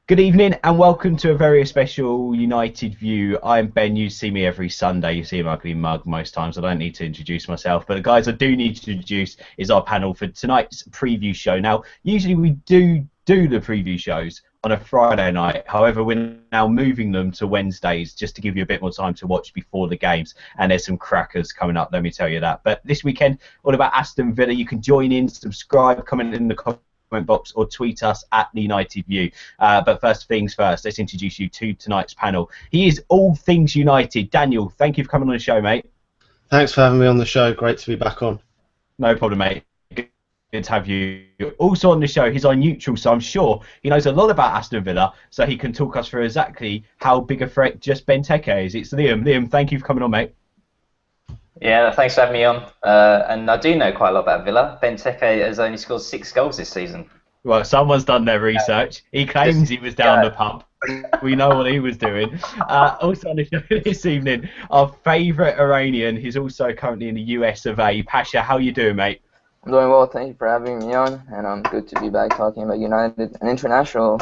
Good evening and welcome to a very special United View. I'm Ben. You see me every Sunday. You see my ugly mug most times. I don't need to introduce myself, but the guys I do need to introduce is our panel for tonight's preview show. Now, usually we do the preview shows on a Friday night. However, we're now moving them to Wednesdays just to give you a bit more time to watch before the games. And there's some crackers coming up, let me tell you that. But this weekend, all about Aston Villa. You can join in, subscribe, comment in the comment box or tweet us at the United View. But first things first, let's introduce you to tonight's panel. He is all things United. Daniel, thank you for coming on the show, mate. Thanks for having me on the show. Great to be back on. No problem, mate. Good to have you. Also on the show, he's our neutral, so I'm sure he knows a lot about Aston Villa, so he can talk us through exactly how big a threat just Benteke is. It's Liam. Liam, thank you for coming on, mate. Yeah, thanks for having me on. And I do know quite a lot about Villa. Benteke has only scored 6 goals this season. Well, someone's done their research. He claims he was down the pub. We know what he was doing. Also on the show this evening, our favourite Iranian, who's also currently in the US of A. Pasha, how you doing, mate? I'm doing well. Thank you for having me on. And I'm good to be back talking about United. An international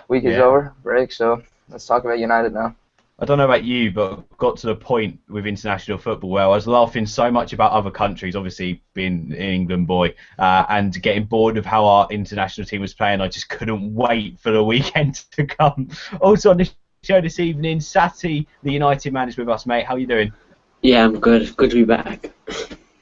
week is over, break, so let's talk about United now. I don't know about you, but got to the point with international football where I was laughing so much about other countries, obviously being an England boy, and getting bored of how our international team was playing. I just couldn't wait for the weekend to come. Also on the show this evening, Sati, the United man, is with us, mate. How are you doing? Yeah, I'm good. Good to be back.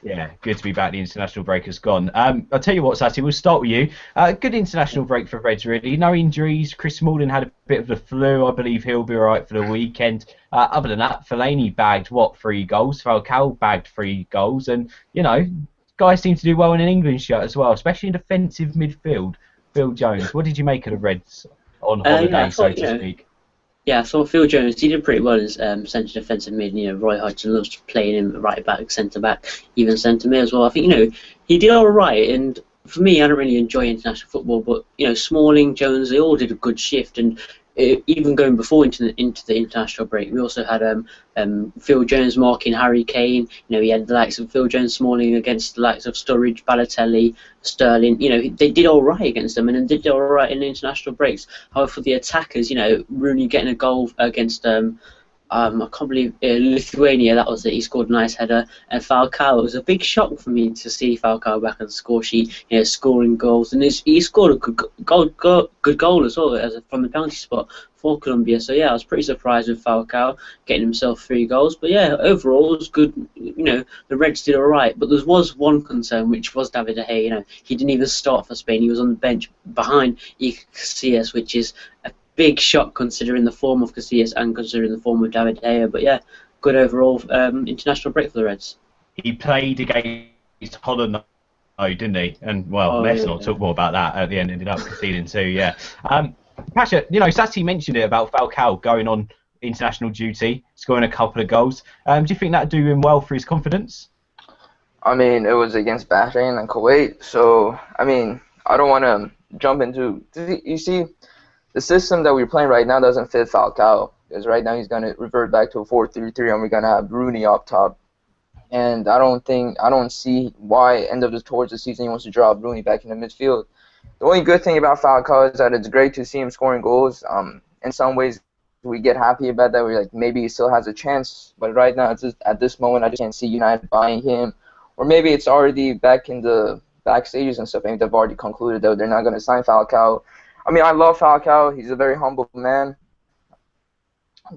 Yeah, good to be back. The international break has gone. I'll tell you what, Sati, we'll start with you. Good international break for Reds, really. No injuries. Chris Smalling had a bit of the flu. I believe he'll be all right for the weekend. Other than that, Fellaini bagged, 3 goals? Falcao bagged 3 goals. And, you know, guys seem to do well in an England shirt as well, especially in defensive midfield. Phil Jones, what did you make of the Reds on holiday, so to speak? Yeah, I thought Phil Jones, he did pretty well as centre defensive mid. You know, Roy Hodgson loves playing him right back, centre back, even centre mid as well. I think, you know, he did all right. And for me, I don't really enjoy international football, but, you know, Smalling, Jones, they all did a good shift. And even going before into the international break, we also had Phil Jones marking Harry Kane. You know, he had the likes of Phil Jones, Smalling against the likes of Sturridge, Balotelli, Sterling. You know, they did all right against them, and did all right in the international breaks. However, for the attackers, you know, Rooney getting a goal against I can't believe Lithuania, that was it. He scored a nice header. And Falcao, it was a big shock for me to see Falcao back on the score sheet, you know, scoring goals. And he scored a good goal as well from the penalty spot for Colombia. So, yeah, I was pretty surprised with Falcao getting himself 3 goals. But, yeah, overall, it was good. You know, the Reds did all right. But there was one concern, which was David De Gea. You know, he didn't even start for Spain. He was on the bench behind Iker Casillas, which is a big shock considering the form of Casillas and considering the form of David De Gea. But yeah, good overall international break for the Reds. He played against Holland, didn't he? And well, let's not talk more about that at the end. Ended up conceding 2. Yeah. Pasha, you know, Sati mentioned it about Falcao going on international duty, scoring a couple of goals. Do you think that'd do him well for his confidence? I mean, it was against Bahrain and Kuwait, so I mean, I don't want to jump into. You see, the system that we're playing right now doesn't fit Falcao, because right now he's going to revert back to a 4-3-3, and we're going to have Rooney up top. And I don't see why towards the season he wants to drop Rooney back in the midfield. The only good thing about Falcao is that it's great to see him scoring goals. In some ways, we get happy about that. We're like, maybe he still has a chance. But right now, at this moment, I just can't see United buying him. Or maybe it's already back in the back stages and stuff. Maybe they've already concluded that they're not going to sign Falcao. I mean, I love Falcao. He's a very humble man,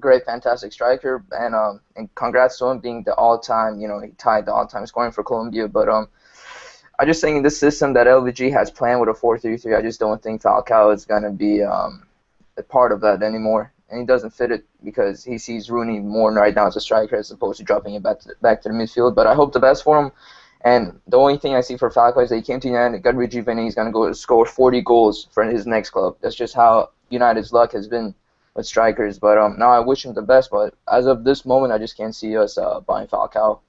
great, fantastic striker, and congrats to him being the all-time, you know, he tied the all-time scoring for Colombia. But I just think in this system that LVG has planned with a 4-3-3, I just don't think Falcao is going to be a part of that anymore. And he doesn't fit it because he sees Rooney more right now as a striker as opposed to dropping it back to the midfield. But I hope the best for him. And the only thing I see for Falcao is that he came to United, got rejuvenated, he's going to go score 40 goals for his next club. That's just how United's luck has been with strikers. But now I wish him the best, but as of this moment, I just can't see us buying Falcao.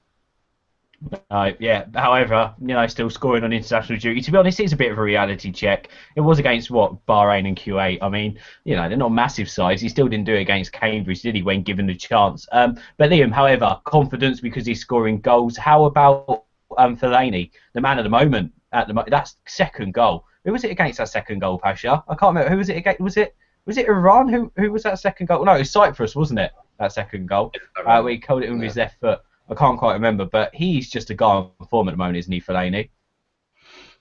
Yeah, however, you know, still scoring on international duty. To be honest, it's a bit of a reality check. It was against, Bahrain and Kuwait. I mean, you know, they're not massive sides. He still didn't do it against Cambridge, did he, when given the chance? But Liam, however, confidence because he's scoring goals. How about Fellaini, the man of the moment? That's second goal. Who was it against that second goal, Pasha? I can't remember. Who was it against? Was it Was it Iran who was that second goal? No, it was Cyprus, wasn't it? That second goal. Where he called it with his left foot. I can't quite remember, but he's just a guy on form at the moment, isn't he, Fellaini?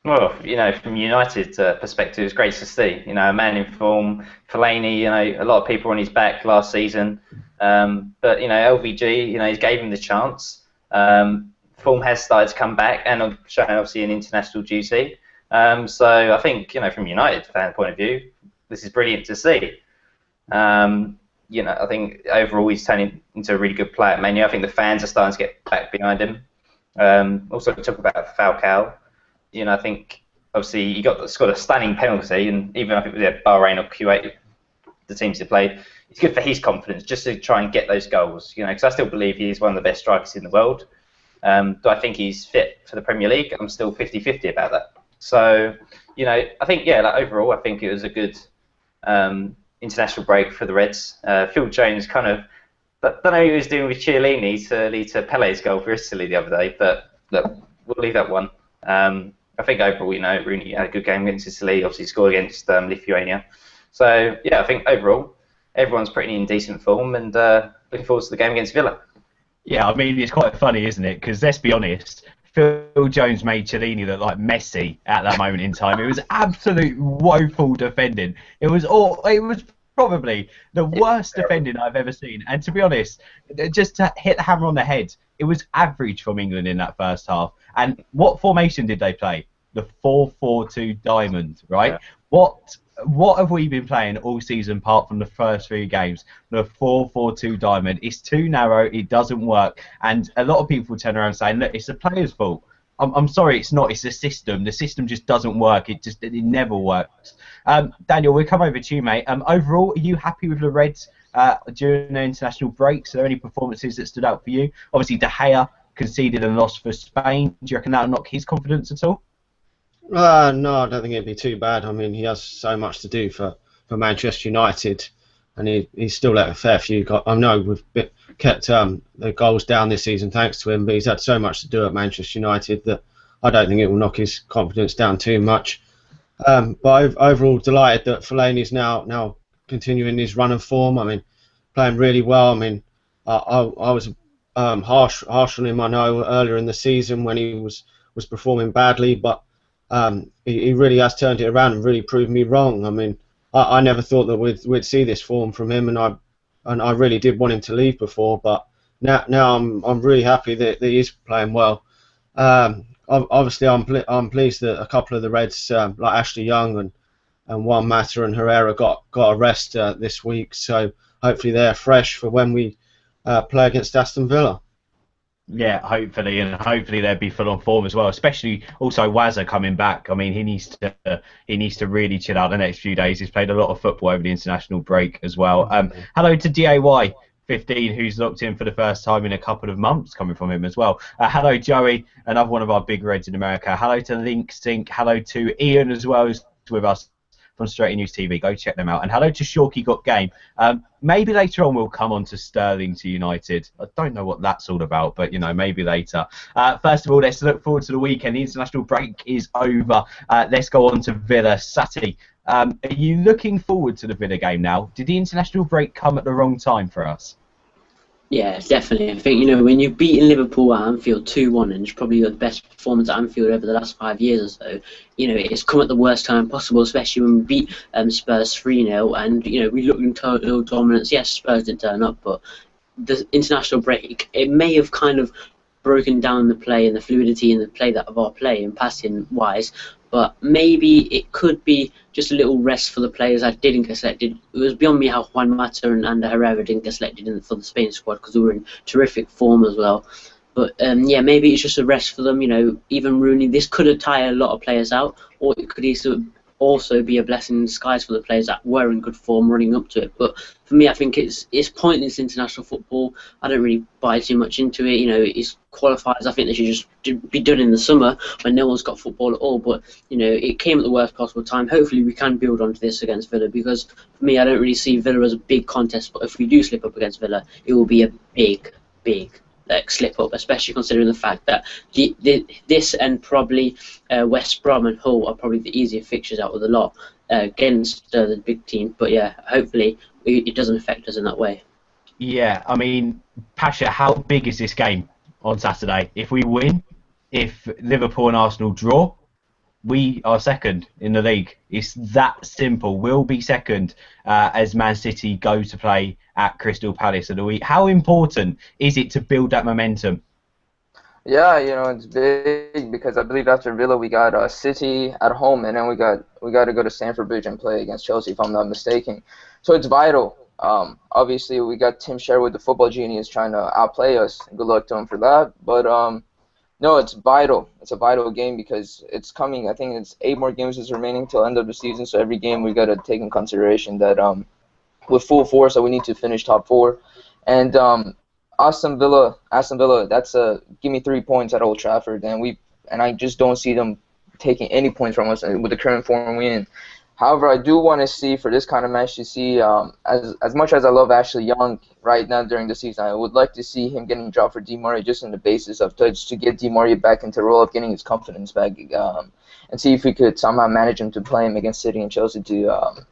Well, from United perspective, it's great to see. A man in form. Fellaini, a lot of people were on his back last season, but LVG, he gave him the chance. Form has started to come back, and showing obviously an international duty. So I think, from United fan point of view, this is brilliant to see. I think overall he's turning into a really good player at Man U. I think the fans are starting to get back behind him. Also, talk about Falcao. I think obviously he scored a stunning penalty, and even if it was Bahrain or Kuwait, the teams he played, it's good for his confidence just to try and get those goals. Because I still believe he is one of the best strikers in the world. Do I think he's fit for the Premier League? I'm still 50-50 about that. So, I think overall, I think it was a good international break for the Reds. Phil Jones kind of, don't know what he was doing with Chiellini to lead to Pele's goal for Italy the other day, but look, we'll leave that one. I think overall, Rooney had a good game against Italy. Obviously, scored against Lithuania. So I think overall, everyone's pretty in decent form, and looking forward to the game against Villa. Yeah, I mean, it's quite funny, isn't it? Because let's be honest, Phil Jones made Chiellini look like Messi at that moment in time. It was absolute woeful defending. It was probably the worst defending I've ever seen. And to be honest, just to hit the hammer on the head, it was average from England in that first half. And what formation did they play? The 4-4-2 diamond, right? Yeah. What have we been playing all season apart from the first 3 games? The 4-4-2 diamond. It's too narrow. It doesn't work. And a lot of people turn around saying, look, it's the players' fault. I'm sorry, it's not. It's the system. The system just doesn't work. It never works. Daniel, we'll come over to you, mate. Overall, are you happy with the Reds during their international breaks? Are there any performances that stood out for you? Obviously, De Gea conceded and lost for Spain. Do you reckon that'll knock his confidence at all? No, I don't think it'd be too bad. I mean, he has so much to do for Manchester United, and he's still let a fair few. I know we've kept the goals down this season thanks to him, but he's had so much to do at Manchester United that I don't think it will knock his confidence down too much. But overall, delighted that Fellaini's now continuing his run of form. I mean, playing really well. I mean, I was harsh on him, I know, earlier in the season when he was performing badly, but he really has turned it around and really proved me wrong. I mean, I never thought that we'd see this form from him, and I really did want him to leave before, but now I'm really happy that he is playing well. Obviously, I'm pleased that a couple of the Reds, like Ashley Young and Juan Mata and Herrera, got a rest this week, so hopefully they're fresh for when we play against Aston Villa. Yeah, hopefully, and hopefully they'll be full on form as well. Especially also Wazza coming back. I mean, he needs to really chill out the next few days. He's played a lot of football over the international break as well. Hello to DAY15, who's locked in for the first time in a couple of months, coming from him as well. Hello Joey, another one of our big Reds in America. Hello to Link Sync. Hello to Ian as well, who's with us from Straight News TV. Go check them out. And hello to Shorky Got Game. Maybe later on we'll come on to Sterling to United. I don't know what that's all about, but maybe later. First of all, let's look forward to the weekend. The international break is over. Let's go on to Villa. Sati, are you looking forward to the Villa game now? Did the international break come at the wrong time for us? Yeah, definitely. I think, when you've beaten Liverpool at Anfield 2-1, and it's probably the best performance at Anfield over the last 5 years or so, it's come at the worst time possible, especially when we beat Spurs 3-0, and, we looked in total dominance. Yes, Spurs didn't turn up, but the international break, it may have kind of broken down the play and the fluidity in the play of our play and passing-wise, but maybe it could be just a little rest for the players that didn't get selected. It was beyond me how Juan Mata and Herrera didn't get selected for the Spain squad because they were in terrific form as well. But yeah, maybe it's just a rest for them. Even Rooney, this could have tired a lot of players out, or it could also be a blessing in disguise for the players that were in good form running up to it. But for me, I think it's pointless international football. I don't really buy too much into it. It's qualifiers. I think they should just be done in the summer when no one's got football at all. But it came at the worst possible time. Hopefully, we can build onto this against Villa, because for me, I don't really see Villa as a big contest. But if we do slip up against Villa, it will be a big slip up, especially considering the fact that this and probably West Brom and Hull are probably the easier fixtures out of the lot. against the big team. But yeah, hopefully it doesn't affect us in that way. Yeah, I mean, Pasha, how big is this game on Saturday? If we win, if Liverpool and Arsenal draw, we are second in the league. It's that simple. We'll be second as Man City go to play at Crystal Palace of the week. How important is it to build that momentum? Yeah, it's big because I believe after Villa we got City at home, and then we got to go to Stamford Bridge and play against Chelsea, if I'm not mistaken. So it's vital. Obviously we got Tim Sherwood, the football genius, trying to outplay us. Good luck to him for that. But no, it's vital. It's a vital game because it's coming. I think it's 8 more games is remaining till end of the season. So every game we got to take in consideration that with full force that we need to finish top 4. And Aston Villa, that's give me 3 points at Old Trafford, and I just don't see them taking any points from us with the current form we're in. However, I do want to see for this kind of match to see, as much as I love Ashley Young right now during the season, I would like to see him getting dropped for Di Maria just on the basis of touch to get Di Maria back into the role of getting his confidence back, and see if we could somehow manage him to play him against City and Chelsea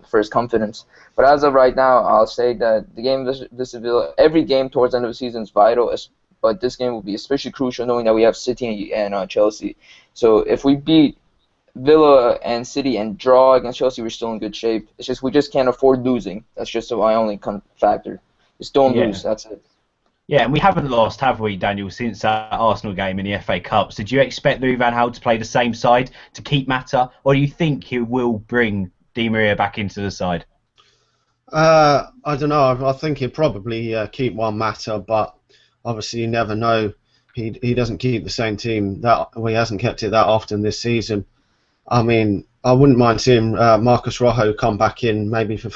for his confidence. But as of right now, I'll say that the game versus Villa, every game towards the end of the season is vital, but this game will be especially crucial knowing that we have City and Chelsea. So if we beat Villa and City and draw against Chelsea, we're still in good shape. It's just we just can't afford losing. That's just my only factor. Just don't lose. That's it. Yeah, and we haven't lost, have we, Daniel, since that Arsenal game in the FA Cup? So do you expect Louis van Gaal to play the same side to keep Mata, or do you think he will bring Di Maria back into the side? I don't know. I think he'll probably keep Juan Mata, but obviously you never know. He doesn't keep the same team he hasn't kept it that often this season. I mean, I wouldn't mind seeing Marcus Rojo come back in maybe for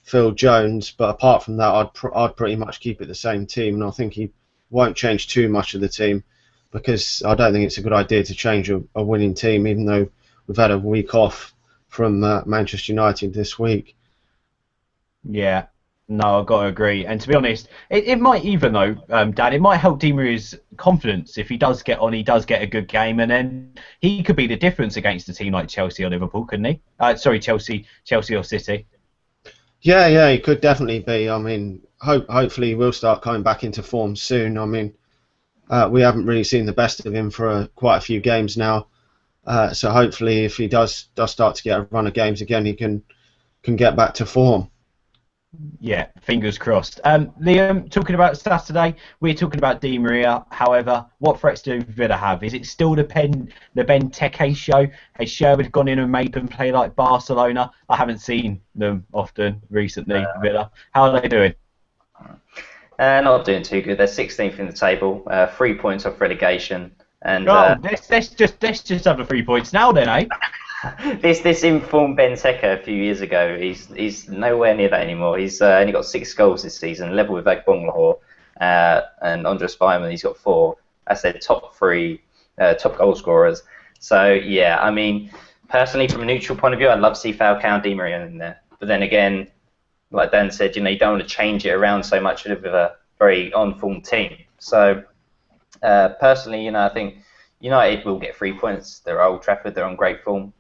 Phil Jones, but apart from that, I'd pretty much keep it the same team, and I think he won't change too much of the team because I don't think it's a good idea to change a winning team, even though we've had a week off from Manchester United this week. Yeah, no, I've got to agree. And to be honest, it might even, though, Dan, it might help Di Maria's confidence if he does get on, he does get a good game, and then he could be the difference against a team like Chelsea or Liverpool, couldn't he? Sorry, Chelsea or City. Yeah, he could definitely be. I mean, hopefully we'll start coming back into form soon. I mean, we haven't really seen the best of him for quite a few games now. So hopefully, if he does start to get a run of games again, he can get back to form. Yeah, fingers crossed. Liam, talking about Saturday, we're talking about Di Maria. However, what threats do Villa have? Is it still the Benteke show? Has Sherwood gone in and made them play like Barcelona? I haven't seen them often recently, Villa. How are they doing? Not doing too good. They're 16th in the table, 3 points off relegation. And let's just have the 3 points now then, eh? This informed Benteke a few years ago. He's nowhere near that anymore. He's only got 6 goals this season, level with Agbonlahor and Andres Byman. He's got 4. That's their top 3 top goal scorers. So yeah, I mean, personally, from a neutral point of view, I'd love to see Falcao and Di Maria in there. But then again, like Dan said, you don't want to change it around so much with a very on-form team. So personally, I think United will get 3 points. They're Old Trafford. They're on great form.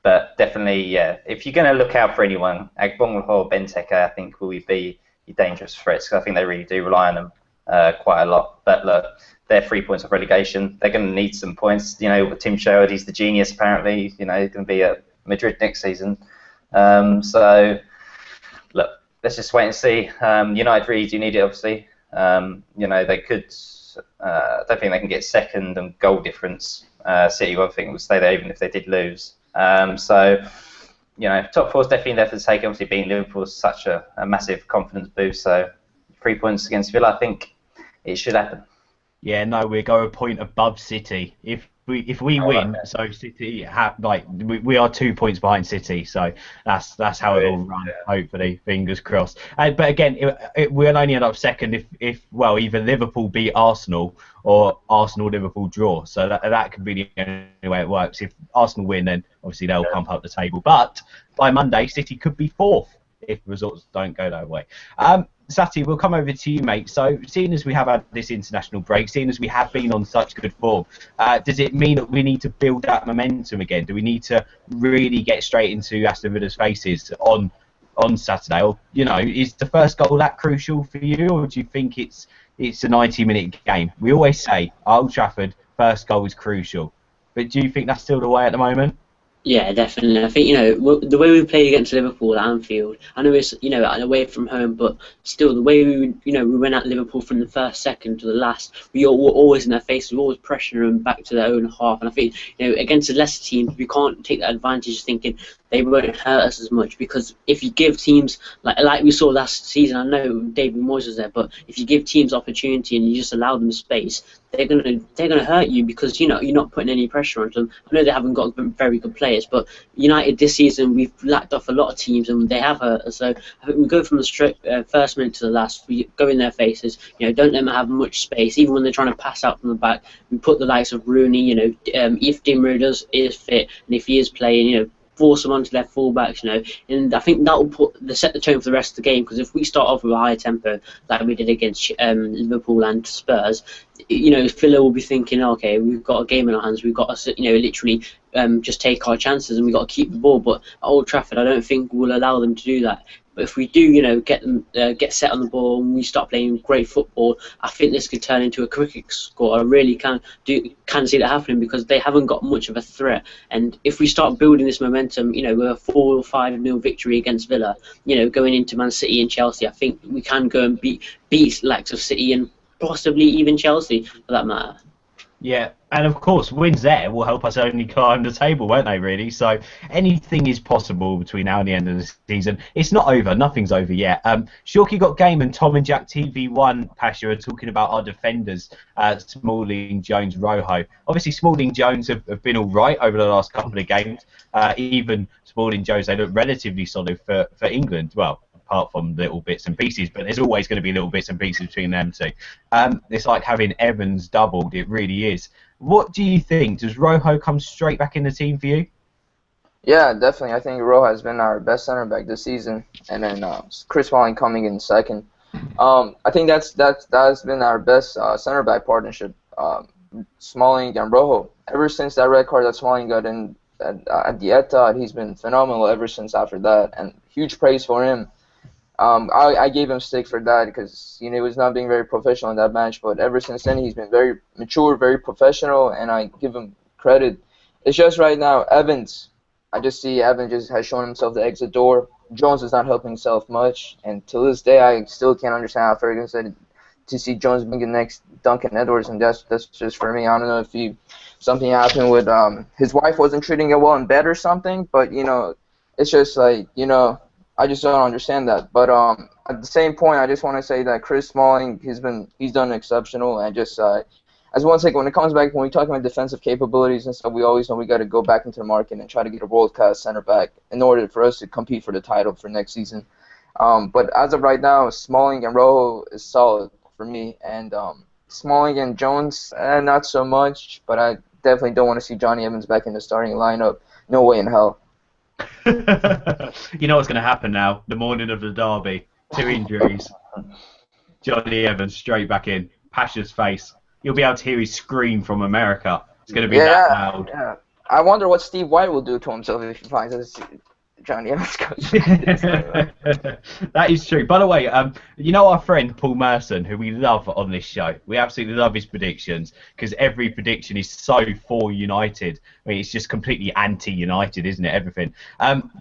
But definitely, yeah, if you're going to look out for anyone, Agbonlahor, Benteke, I think will be dangerous threats because I think they really do rely on them quite a lot. But look, they're 3 points of relegation. They're going to need some points. Tim Sherwood, he's the genius apparently. He's going to be at Madrid next season. So look, let's just wait and see. United really do need it, obviously. They could. I don't think they can get second and goal difference. City, I think, would stay there even if they did lose. So, top 4 is definitely there for the take. Obviously, beating Liverpool is such a massive confidence boost. So, 3 points against Villa, I think it should happen. Yeah, no, we go a point above City. If we win, so City we are 2 points behind City, so that's how it will run. Yeah. Hopefully, fingers crossed. But again, we'll only end up second if either Liverpool beat Arsenal or Arsenal Liverpool draw. So that could be the only way it works. If Arsenal win, then obviously they'll pump up the table. But by Monday, City could be 4th if results don't go that way. Sati, we'll come over to you, mate. So, seeing as we have had this international break, seeing as we have been on such good form, does it mean that we need to build that momentum again? Do we need to really get straight into Aston Villa's faces on Saturday? Or, you know, is the first goal that crucial for you, or do you think it's a 90-minute game? We always say, Old Trafford, first goal is crucial. But do you think that's still the way at the moment? Yeah, definitely. I think, the way we played against Liverpool at Anfield, I know it's, away from home, but still the way we went at Liverpool from the first second to the last, we were always in their face, we were always pressuring them back to their own half. And I think, against the Leicester teams, we can't take that advantage thinking they won't hurt us as much, because if you give teams, like we saw last season, I know David Moyes was there, but if you give teams opportunity and you just allow them space, they're gonna hurt you, because you're not putting any pressure on them. I know they haven't got very good players, but United this season, we've lacked off a lot of teams and they have hurt us. So I think we go from the first minute to the last, we go in their faces, don't let them have much space, even when they're trying to pass out from the back. We put the likes of Rooney, if Dimmer is fit and if he is playing, force them onto their fullbacks, and I think that will set the tone for the rest of the game. Because if we start off with a higher tempo like we did against Liverpool and Spurs, Villa will be thinking, okay, we've got a game in our hands, we've got to, literally just take our chances and we've got to keep the ball. But at Old Trafford, I don't think we'll allow them to do that. But if we do, get set on the ball and we start playing great football, I think this could turn into a cricket score. I really can see that happening, because they haven't got much of a threat. And if we start building this momentum, with a 4 or 5-0 victory against Villa, going into Man City and Chelsea, I think we can go and beat likes of City and possibly even Chelsea for that matter. Yeah, and of course, wins there will help us only climb the table, won't they, really? So anything is possible between now and the end of the season. It's not over. Nothing's over yet. Shorky Got Game and Tom and Jack TV1, Pasha, are talking about our defenders, Smalling, Jones, Rojo. Obviously, Smalling, Jones have been all right over the last couple of games. Even Smalling, Jones, they look relatively solid for England. Well, apart from little bits and pieces, but there's always going to be little bits and pieces between them two. It's like having Evans doubled, it really is. What do you think? Does Rojo come straight back in the team for you? Yeah, definitely. I think Rojo has been our best center back this season, and then Chris Smalling coming in second. I think that's been our best center back partnership, Smalling and Rojo. Ever since that red card that Smalling got in at the Ep10, he's been phenomenal ever since after that, and huge praise for him. I gave him stick for that because he was not being very professional in that match, but ever since then he's been very mature, very professional, and I give him credit. It's just right now, Evans, I just see Evans just has shown himself the exit door. Jones is not helping himself much, and to this day I still can't understand how Ferguson said to see Jones being the next Duncan Edwards, and that's just for me. I don't know if something happened with his wife wasn't treating it well in bed or something, but it's just like I just don't understand that. But at the same point, I just want to say that Chris Smalling, he's done exceptional. And just as one second, when it comes back, when we talk about defensive capabilities and stuff, we always know we got to go back into the market and try to get a world-class center back in order for us to compete for the title for next season. But as of right now, Smalling and Rojo is solid for me, and Smalling and Jones, not so much. But I definitely don't want to see Johnny Evans back in the starting lineup. No way in hell. You know what's going to happen now? The morning of the derby, 2 injuries. Johnny Evans straight back in. Pasha's face. You'll be able to hear his scream from America. It's going to be that loud. Yeah. I wonder what Steve White will do to himself if he finds us Johnny Evans goes. That is true. By the way, our friend Paul Merson, who we love on this show, we absolutely love his predictions because every prediction is so for United. I mean, it's just completely anti-United, isn't it? Everything.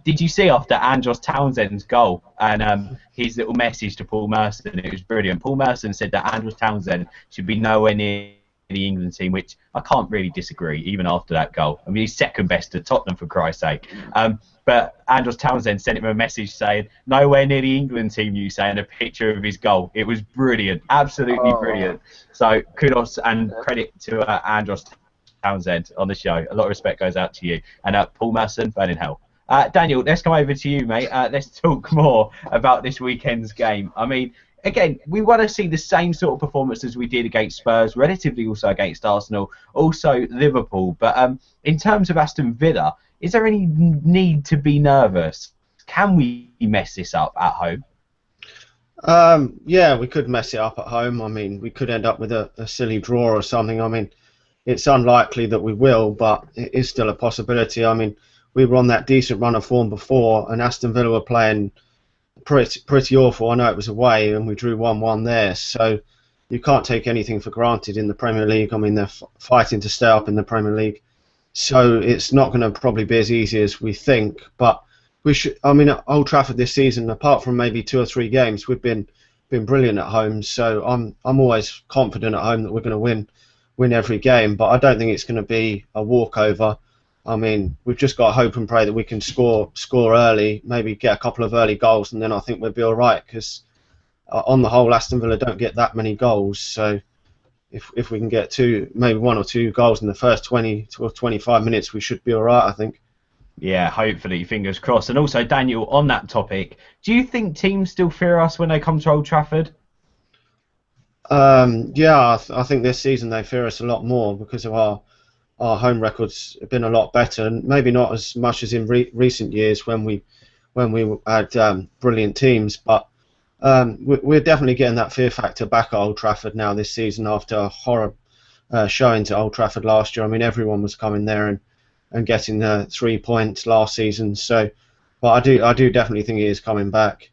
Did you see after Andros Townsend's goal and his little message to Paul Merson? It was brilliant. Paul Merson said that Andros Townsend should be nowhere near the England team, which I can't really disagree, even after that goal. I mean, he's second best at Tottenham, for Christ's sake. But Andros Townsend sent him a message saying, nowhere near the England team, you say, and a picture of his goal. It was brilliant, absolutely brilliant. So kudos and credit to Andros Townsend on the show. A lot of respect goes out to you. And Paul Merson, burn in hell. Daniel, let's come over to you, mate. Let's talk more about this weekend's game. I mean, again, we want to see the same sort of performance as we did against Spurs, relatively also against Arsenal, also Liverpool. But in terms of Aston Villa, is there any need to be nervous? Can we mess this up at home? Yeah, we could mess it up at home. I mean, we could end up with a silly draw or something. I mean, it's unlikely that we will, but it is still a possibility. I mean, we were on that decent run of form before, and Aston Villa were playing pretty awful. I know it was away, and we drew 1-1 there. So you can't take anything for granted in the Premier League. I mean, they're fighting to stay up in the Premier League, so it's not going to probably be as easy as we think. But we should. I mean, at Old Trafford this season, apart from maybe 2 or 3 games, we've been brilliant at home. So I'm always confident at home that we're going to win every game. But I don't think it's going to be a walkover. I mean, we've just got to hope and pray that we can score early, maybe get a couple of early goals, and then I think we'll be all right. Because on the whole, Aston Villa don't get that many goals. So if we can get maybe 1 or 2 goals in the first 20 to 25 minutes, we should be all right, I think. Yeah, hopefully, fingers crossed. And also, Daniel, on that topic, do you think teams still fear us when they come to Old Trafford? Yeah, I think this season they fear us a lot more because of our home records have been a lot better, and maybe not as much as in recent years when we had brilliant teams. But we're definitely getting that fear factor back at Old Trafford now this season after a horror showing to Old Trafford last year. I mean, everyone was coming there and getting 3 points last season. So, but I do definitely think he is coming back.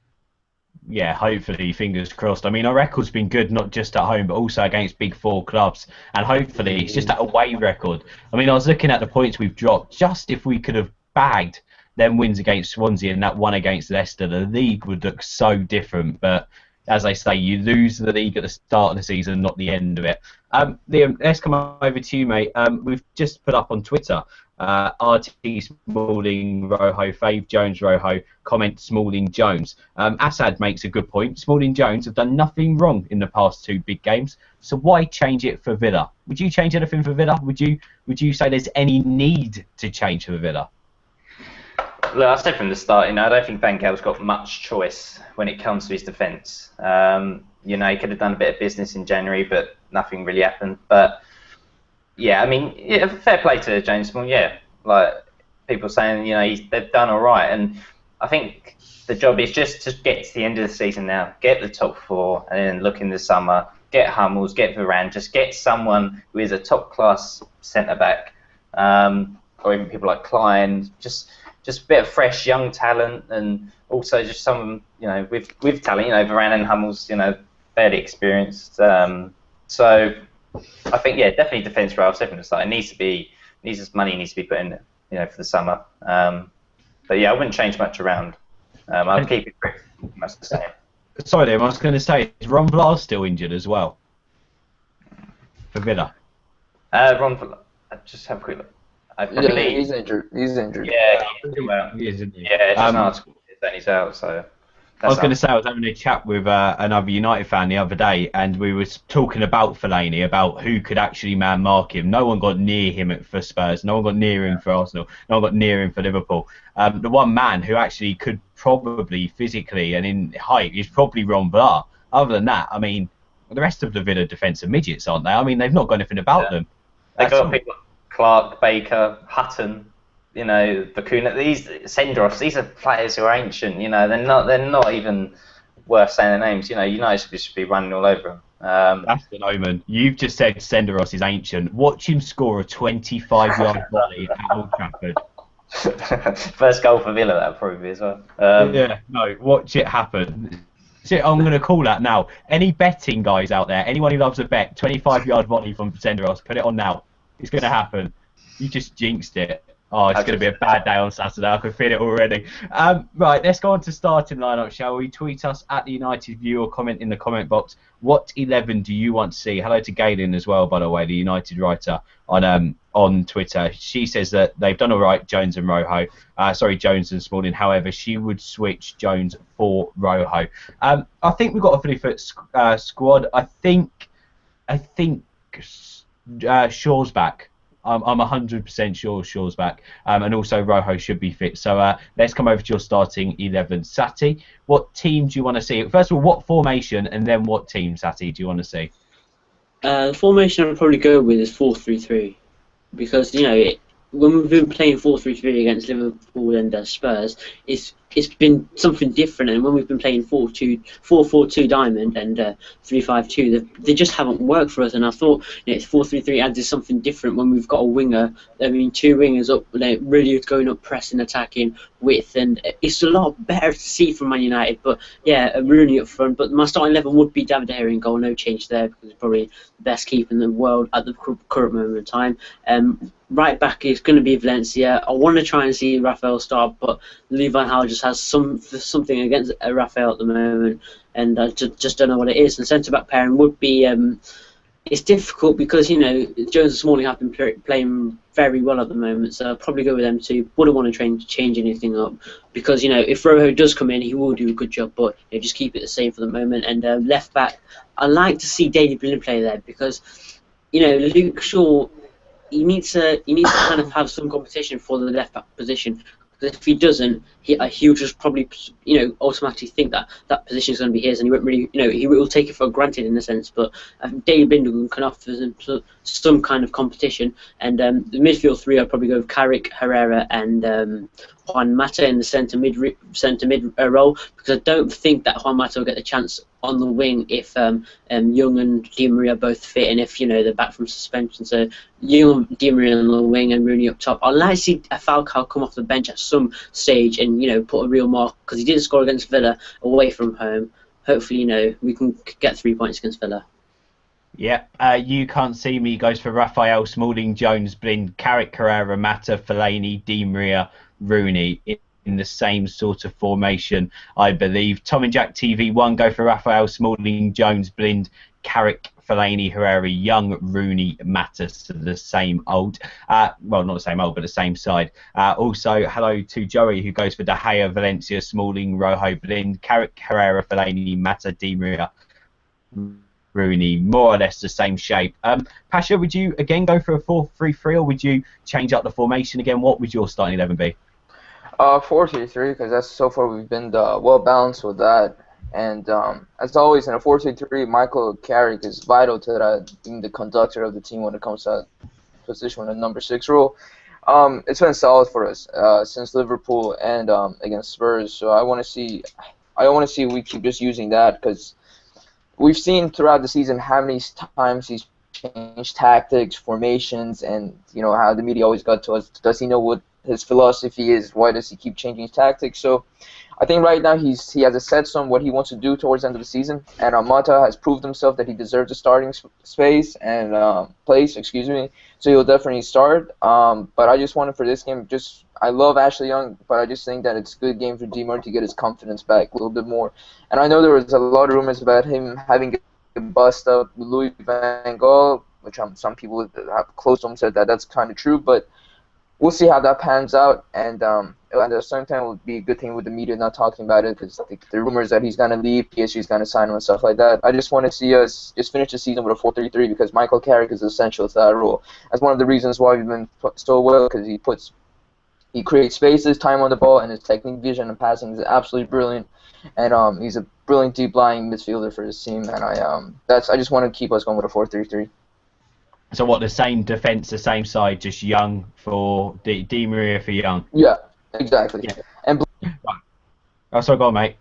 Yeah, hopefully, fingers crossed. I mean, our record's been good, not just at home, but also against Big Four clubs. And hopefully, it's just that away record. I mean, I was looking at the points we've dropped. Just if we could have bagged them wins against Swansea and that one against Leicester, the league would look so different. But as I say, you lose the league at the start of the season, not the end of it. Liam, let's come over to you, mate. We've just put up on Twitter, RT Smalling Rojo, Fave Jones Rojo, comment Smalling Jones. Assad makes a good point. Smalling Jones have done nothing wrong in the past 2 big games, so why change it for Villa? Would you change anything for Villa? Would you say there's any need to change for Villa? Look, I said from the start, I don't think Van Gaal's got much choice when it comes to his defence. He could have done a bit of business in January, but nothing really happened. But yeah, I mean, fair play to James Small. Yeah, like people saying, they've done all right, and I think the job is just to get to the end of the season now, get the top 4, and then look in the summer, get Hummels, get Varane, just get someone who is a top class centre back, or even people like Klein, just a bit of fresh young talent, and also just someone with talent. Varane and Hummels, fairly experienced. So I think definitely defence for Arsenal from the start. It needs money needs to be put in, for the summer. But yeah, I wouldn't change much around. I'd keep it pretty much the same. Sorry, Liam, I was going to say, is Ron Vlaar still injured as well for Villa? Ron Vlaar, just have a quick look. I believe he's injured. Yeah, he is, isn't he? Yeah, it's just an article that he's out. So I was going to say, I was having a chat with another United fan the other day, and we were talking about Fellaini, about who could actually man-mark him. No one got near him for Spurs. No one got near him for Arsenal. No one got near him for Liverpool. The one man who actually could probably physically and in height is probably Ron Vlaar. Other than that, I mean, the rest of the Villa defence are midgets, aren't they? I mean, they've not got anything about them. They've got people like Clark, Baker, Hutton, Bakuna, these Senderos, these are players who are ancient. They're not even worth saying their names. United should be running all over them. That's the omen. You've just said Senderos is ancient. Watch him score a 25-yard volley at Old Trafford. First goal for Villa, that'll probably be as well. Watch it happen. So I'm going to call that now. Any betting guys out there, anyone who loves a bet, 25-yard volley from Senderos, put it on now. It's going to happen. You just jinxed it. Oh, it's going to be a bad day on Saturday. I can feel it already. Right, let's go on to starting lineup, shall we? Tweet us at the United View or comment in the comment box. What 11 do you want to see? Hello to Galen as well, by the way, the United writer on Twitter. She says that they've done all right, Jones and Rojo. Jones and Smalling. However, she would switch Jones for Rojo. I think we've got a fully fit squad. I think Shaw's back. I'm 100% sure Shaw's back, and also Rojo should be fit. So let's come over to your starting 11. Sati, what team do you want to see? First of all, what formation, and then what team, Sati, do you want to see? The formation I'd probably go with is 4-3-3, because when we've been playing 4-3-3 against Liverpool and Spurs, it's it's been something different. And when we've been playing 4-4-2 diamond and 3-5-2, they just haven't worked for us. And I thought 4-3-3 adds something different when we've got a winger. I mean, two wingers up, really going up, pressing, attacking, width, and it's a lot better to see from Man United. But yeah, Rooney up front. But my starting 11 would be David De Gea in goal, no change there, because he's probably the best keeper in the world at the current moment in time. Right back is going to be Valencia. I want to try and see Rafael start, but Louis van Gaal just has something against Rafael at the moment, and I just don't know what it is. And centre back pairing would be it's difficult because Jones and Smalling have been playing very well at the moment, so I'll probably go with them too. Wouldn't want to change anything up because if Rojo does come in, he will do a good job, but just keep it the same for the moment. And left back, I like to see Daley Blind play there because Luke Shaw. He needs to kind of have some competition for the left back position. Because if he doesn't, he'll just probably automatically think that position is going to be his, and he won't really he will take it for granted in a sense. But David Blind can offer some kind of competition. And the midfield three, I'd probably go with Carrick, Herrera, and Juan Mata in the centre mid role, because I don't think that Juan Mata will get the chance on the wing if Young and Di Maria are both fit, and if they're back from suspension. So Young, Di Maria on the wing, and Rooney up top. I'd like to see a Falcao come off the bench at some stage and put a real mark, because he didn't score against Villa away from home. Hopefully we can get 3 points against Villa. Yeah, you can't see me goes for Raphael, Smalling, Jones, Blind, Carrick, Herrera, Mata, Fellaini, Di Maria, Rooney in the same sort of formation, I believe. Tom and Jack TV1 go for Raphael, Smalling, Jones, Blind, Carrick, Fellaini, Herrera, Young, Rooney, Mata, so the same old. Well, not the same old, but the same side. Also, hello to Joey, who goes for De Gea, Valencia, Smalling, Rojo, Blind, Carrick, Herrera, Fellaini, Mata, Di Maria, Rooney, more or less the same shape. Pasha, would you again go for a 4-3-3, or would you change up the formation again? What would your starting 11 be? 4-3-3, because that's so far we've been well balanced with that. And as always, in a 4-3-3, Michael Carrick is vital to that, being the conductor of the team when it comes to that position in the number 6 role. It's been solid for us since Liverpool and against Spurs. So I want to see we keep just using that, because we've seen throughout the season how many times he's changed tactics, formations, and how the media always got to us. Does he know what his philosophy is? Why does he keep changing his tactics? So I think right now he has a set on what he wants to do towards the end of the season, and Mata has proved himself that he deserves a starting space and place. So he'll definitely start. But I just wanted for this game, I love Ashley Young, but I just think that it's a good game for Di Maria to get his confidence back a little bit more. And I know there was a lot of rumors about him having a bust up with Louis van Gaal, which some people have close to him said that that's kind of true, but we'll see how that pans out, and at the same time, it would be a good thing with the media not talking about it, because the rumors that he's going to leave, PSG is going to sign him and stuff like that. I just want to see us just finish the season with a 4-3-3, because Michael Carrick is essential to that role. That's one of the reasons why we've been so well, because he creates spaces, time on the ball, and his technique, vision, and passing is absolutely brilliant. And he's a brilliant deep-lying midfielder for his team, and I just want to keep us going with a 4-3-3. So what, the same defence, the same side, just Young for Di Maria for Young? Yeah, exactly. Yeah. And right. Oh, sorry, go on, mate.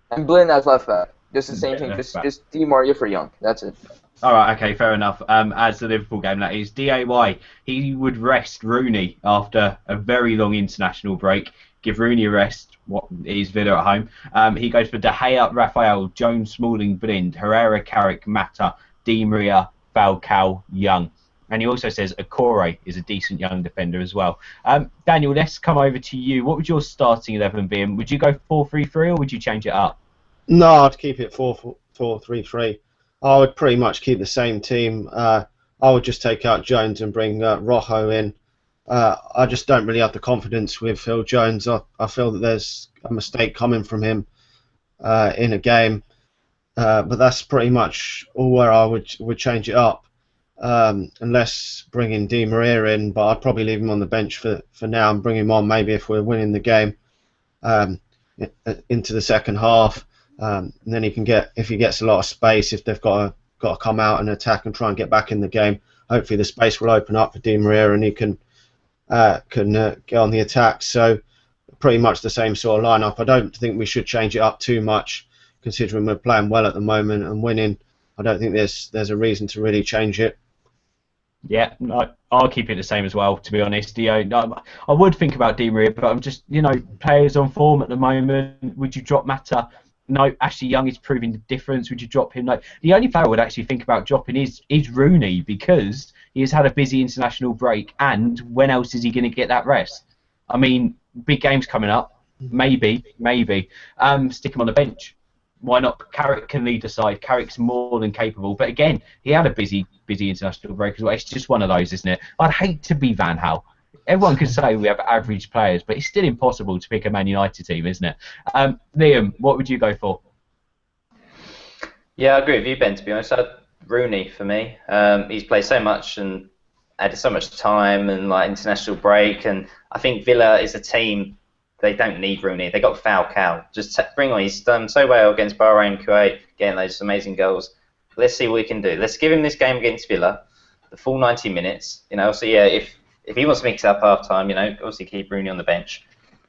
And Blind as left back. Just the same thing, just Di Maria for Young. That's it. All right, okay, fair enough. As the Liverpool game, that is. DAY, he would rest Rooney after a very long international break. Give Rooney a rest. What is Villa at home? He goes for De Gea, Raphael, Jones, Smalling, Blind, Herrera, Carrick, Mata, Di Maria, Falcao, Young. And he also says Akore is a decent young defender as well. Daniel, let's come over to you. What would your starting 11 be? And would you go 4-3-3 or would you change it up? No, I'd keep it 4-3-3. I would pretty much keep the same team. I would just take out Jones and bring Rojo in. I just don't really have the confidence with Phil Jones. I feel that there's a mistake coming from him in a game. But that's pretty much all where I would change it up, unless bringing Di Maria in. But I'd probably leave him on the bench for now and bring him on maybe if we're winning the game into the second half. And then he can if he gets a lot of space, if they've got to come out and attack and try and get back in the game. Hopefully the space will open up for Di Maria and he can get on the attack. So pretty much the same sort of lineup. I don't think we should change it up too much, considering we're playing well at the moment and winning. I don't think there's a reason to really change it. Yeah, I'll keep it the same as well, to be honest. I would think about Di Maria, but I'm just, players on form at the moment. Would you drop Mata? No, Ashley Young is proving the difference. Would you drop him? No. The only player I would actually think about dropping is Rooney, because he has had a busy international break, and when else is he going to get that rest? I mean, big games coming up. Maybe. Stick him on the bench. Why not? Carrick can lead the side. Carrick's more than capable. But again, he had a busy international break as well. It's just one of those, isn't it? I'd hate to be Van Gaal. Everyone could say we have average players, but it's still impossible to pick a Man United team, isn't it? Liam, what would you go for? Yeah, I agree with you, Ben, to be honest. Rooney for me. He's played so much and added so much time and international break. And I think Villa is a team. They don't need Rooney. They got Falcao. Just bring on. He's done so well against Bahrain, Kuwait, getting those amazing goals. Let's see what we can do. Let's give him this game against Villa, the full 90 minutes. So yeah, if he wants to mix it up half time, obviously keep Rooney on the bench.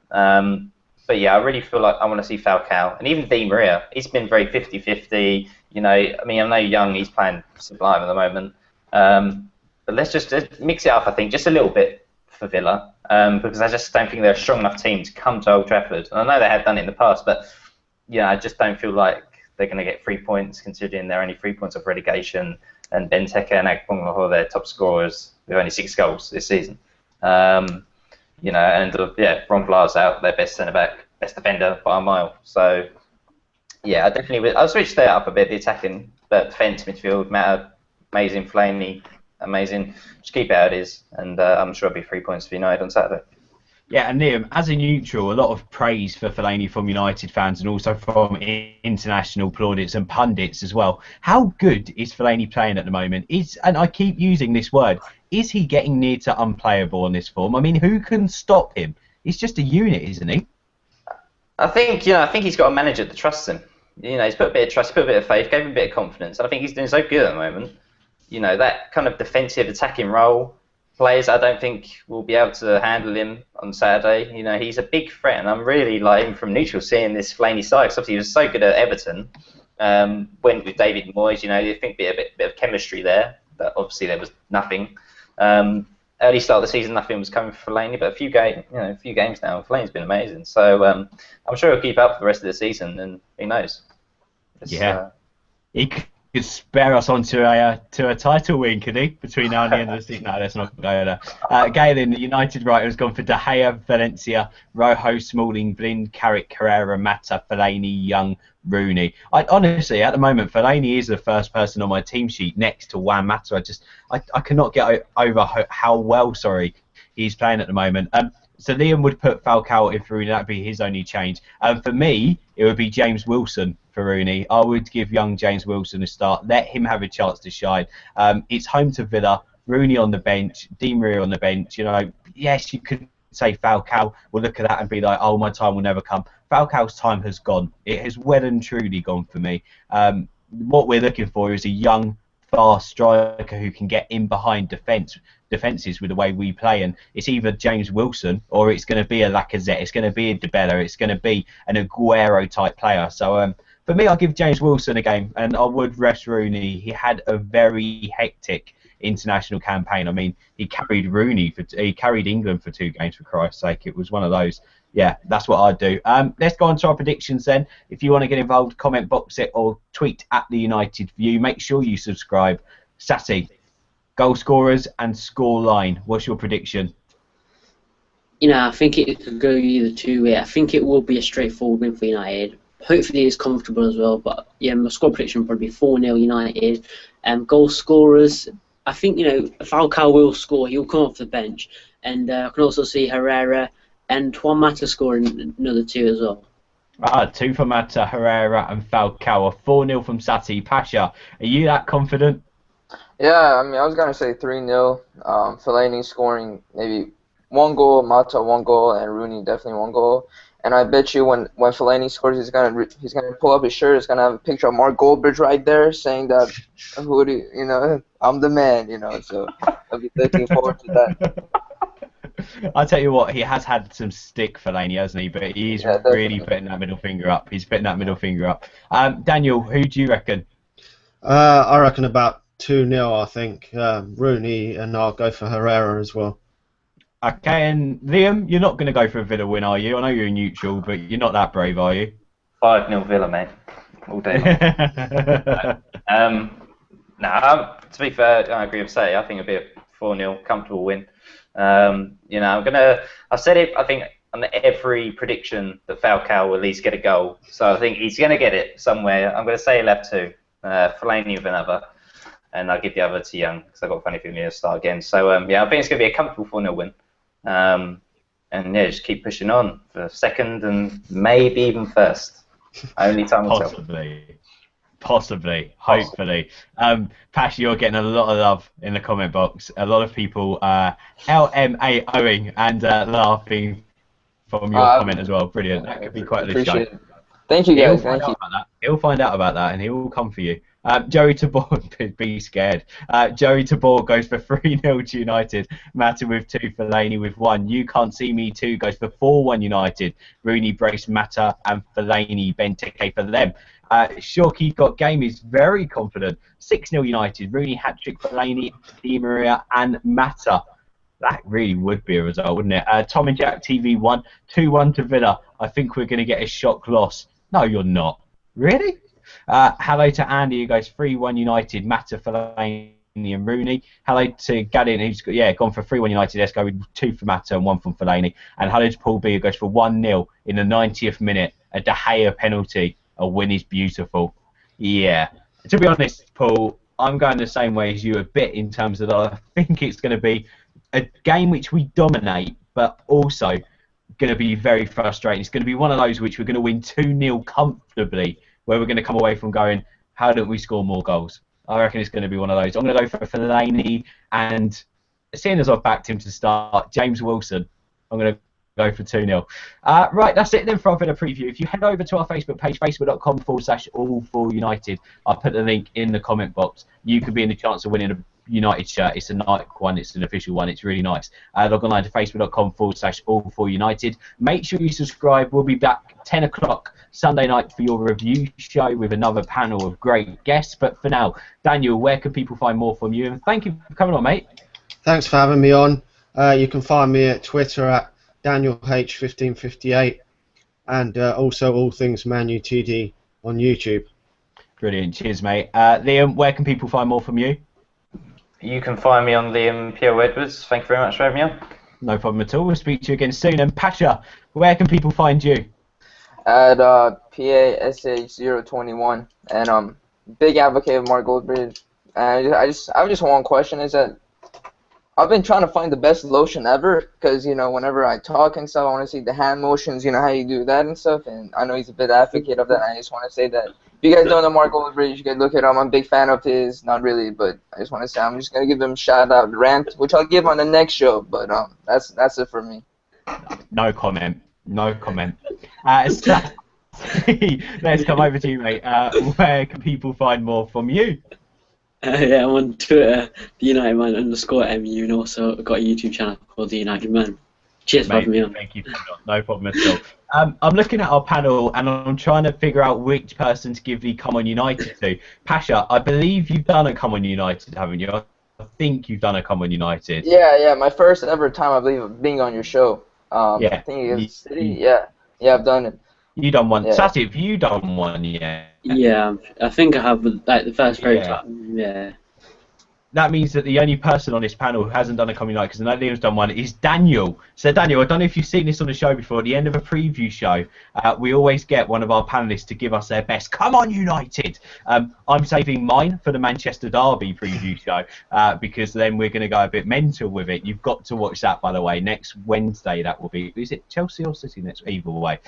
But yeah, I really feel like I want to see Falcao and even Di Maria. He's been very 50-50. I know Young. He's playing sublime at the moment. But let's just mix it up. I think just a little bit for Villa. Because I just don't think they're a strong enough team to come to Old Trafford. And I know they have done it in the past, but I just don't feel like they're going to get 3 points, considering they're only 3 points of relegation. And Benteke and Agbonlahor are their top scorers with only 6 goals this season. Ron Vlaar's out, their best centre back, best defender by a mile. So yeah, I definitely would. I'll switch that up a bit, the attacking, but defence, midfield, Mata, amazing, Fellaini, amazing. Just keep it how it is, and I'm sure it'll be 3 points for United on Saturday. Yeah, and Liam, as a neutral, a lot of praise for Fellaini from United fans and also from international plaudits and pundits as well. How good is Fellaini playing at the moment? And I keep using this word, is he getting near to unplayable in this form? I mean, who can stop him? He's just a unit, isn't he? I think he's got a manager that trusts him. He's put a bit of trust, put a bit of faith, gave him a bit of confidence, and I think he's doing so good at the moment. That kind of defensive attacking role, players I don't think will be able to handle him on Saturday. He's a big threat, and I'm really even from neutral seeing this Fellaini side. Because obviously he was so good at Everton. Went with David Moyes, you think be a bit of chemistry there, but obviously there was nothing. Early start of the season, nothing was coming for Fellaini, but a few games now, Fellaini's been amazing. So I'm sure he'll keep up for the rest of the season, and who knows? He could spare us onto a title win, could he? Between now and the end of the season. No, let's not go there. Galen, the United writer, has gone for De Gea, Valencia, Rojo, Smalling, Blind, Carrick, Carrera, Mata, Fellaini, Young, Rooney. Honestly, at the moment, Fellaini is the first person on my team sheet next to Juan Mata. I cannot get over how well, he's playing at the moment. So Liam would put Falcao in for Rooney. That'd be his only change. For me, it would be James Wilson for Rooney. I would give young James Wilson a start. Let him have a chance to shine. It's home to Villa. Rooney on the bench. Di Maria on the bench. Yes, you could say Falcao. We'll look at that and be like, oh, my time will never come. Falcao's time has gone. It has well and truly gone for me. What we're looking for is a young, fast striker who can get in behind defences with the way we play, and it's either James Wilson or it's going to be a Lacazette, it's going to be a Dybala, it's going to be an Aguero type player. So for me, I'll give James Wilson a game, and I would rest Rooney. He had a very hectic international campaign. I mean, he carried England for 2 games, for Christ's sake. It was one of those. Yeah, that's what I'd do. Let's go on to our predictions then. If you want to get involved, comment box it or tweet at the United View. Make sure you subscribe. Sati, goal scorers and score line. What's your prediction? I think it could go either two way. I think it will be a straightforward win for United. Hopefully it's comfortable as well. But yeah, my score prediction would probably be 4-0 United. Goal scorers, I think Falcao will score. He'll come off the bench, and I can also see Herrera and Juan Mata scoring another 2 as well. 2 for Mata, Herrera and Falcao. 4-0 from Sati. Pasha, are you that confident? Yeah, I was going to say 3-0. Fellaini scoring maybe 1 goal, Mata 1 goal, and Rooney definitely 1 goal. And I bet you when Fellaini scores, he's gonna pull up his shirt. It's gonna have a picture of Mark Goldbridge right there, saying that, I'm the man. So I'll be looking forward to that. I tell you what, he has had some stick for Laney, hasn't he? But he's really putting that middle finger up. He's putting that middle finger up. Daniel, who do you reckon? I reckon about 2-0, I think. Rooney, and I'll go for Herrera as well. Okay, and Liam, you're not going to go for a Villa win, are you? I know you're neutral, but you're not that brave, are you? 5-0 Villa, mate. All day long. To be fair, I agree with Sati. I think it'll be a 4-0 comfortable win. I've said it, I think, on every prediction that Falcao will at least get a goal. So I think he's going to get it somewhere. I'm going to say he'll have two. Fellaini with another. And I'll give the other to Young because I've got a funny feeling he'll start again. So, I think it's going to be a comfortable 4-0 win. Just keep pushing on for second and maybe even first. Only time will tell. Possibly, hopefully. Pasha, you're getting a lot of love in the comment box. A lot of people LMAOing and laughing from your comment as well. Brilliant. That could be quite a show. Thank you, guys. Thank you. He'll find out about that and he will come for you. Joey Tabor, be scared. Joey Tabor goes for 3-0 to United. Mata with 2, Fellaini with 1. You Can't See Me 2 goes for 4-1 United. Rooney, Brace, Mata and Fellaini, Benteke for them. Shorky Got Game is very confident. 6-0 United. Rooney, hat-trick, Fellaini, Di Maria and Mata. That really would be a result, wouldn't it? Tom and Jack TV 1, 2-1 to Villa. I think we're going to get a shock loss. No, you're not. Really? Hello to Andy, who goes 3-1 United, Mata, Fellaini and Rooney. Hello to Gadin, who's gone for 3-1 United. Let's go with 2 for Mata and 1 from Fellaini. And hello to Paul B, who goes for 1-0 in the 90th minute. A De Gea penalty. A win is beautiful. Yeah. To be honest, Paul, I'm going the same way as you a bit in terms of that. I think it's going to be a game which we dominate, but also going to be very frustrating. It's going to be one of those which we're going to win 2-0 comfortably, where we're going to come away from going, how don't we score more goals? I reckon it's going to be one of those. I'm going to go for Fellaini, and seeing as I've backed him to start, James Wilson, I'm going to go for 2-0. Right, that's it then for our Villa preview. If you head over to our Facebook page, facebook.com/all4united, I'll put the link in the comment box. You could be in the chance of winning a United shirt. It's a Nike one, it's an official one, it's really nice. Log online to facebook.com/all4united. Make sure you subscribe. We'll be back 10 o'clock Sunday night for your review show with another panel of great guests. But for now, Daniel, where can people find more from you? And thank you for coming on, mate. Thanks for having me on. You can find me at Twitter at DanielH1558 and also All Things Man U TD on YouTube. Brilliant. Cheers, mate. Liam, where can people find more from you? You can find me on Liam P.O. Edwards. Thank you very much for having me on. No problem at all. We'll speak to you again soon. And Pasha, where can people find you? At PASH021, and big advocate of Mark Goldbridge. And I just have one question: is that I've been trying to find the best lotion ever, because whenever I talk and stuff, I want to see the hand motions, how you do that and stuff. And I know he's a big advocate of that. And I just want to say that if you guys don't know Mark Goldbridge, you can look at him. I'm a big fan of his. Not really, but I just want to say I'm just gonna give him a shout out rant, which I'll give on the next show. But that's it for me. No comment. No comment. Let's come over to you, mate. Where can people find more from you? Yeah, I'm on Twitter, TheUnitedMan_MU, and also got a YouTube channel called The United Man. Cheers for having me on. Thank you. No problem at all. I'm looking at our panel and I'm trying to figure out which person to give the Come On United to. Pasha, I believe you've done a Come On United, haven't you? I think you've done a Come On United. Yeah, my first ever time, I believe, of being on your show. I think it was City. Yeah, I've done it. You done one. Yeah. Sati, have you done one yet? Yeah, I think I have, like, the first prototype. Yeah. That means that the only person on this panel who hasn't done a Come On United, because I know Liam's done one, is Daniel. So Daniel, I don't know if you've seen this on the show before. At the end of a preview show, we always get one of our panellists to give us their best Come On United. I'm saving mine for the Manchester Derby preview show because then we're going to go a bit mental with it. You've got to watch that, by the way. Next Wednesday, that will be. Is it Chelsea or City next? Either way.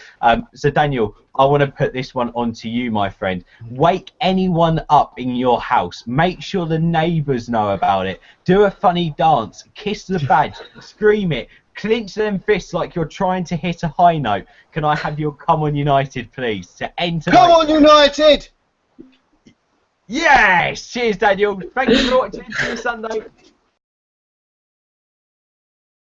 So Daniel, I want to put this one on to you, my friend. Wake anyone up in your house. Make sure the neighbours know about it. Do a funny dance. Kiss the badge. Scream it. Clinch them fists like you're trying to hit a high note. Can I have your Come On United, please? To enter. Come On United! Yes! Cheers, Daniel. Thank you for watching. See you Sunday.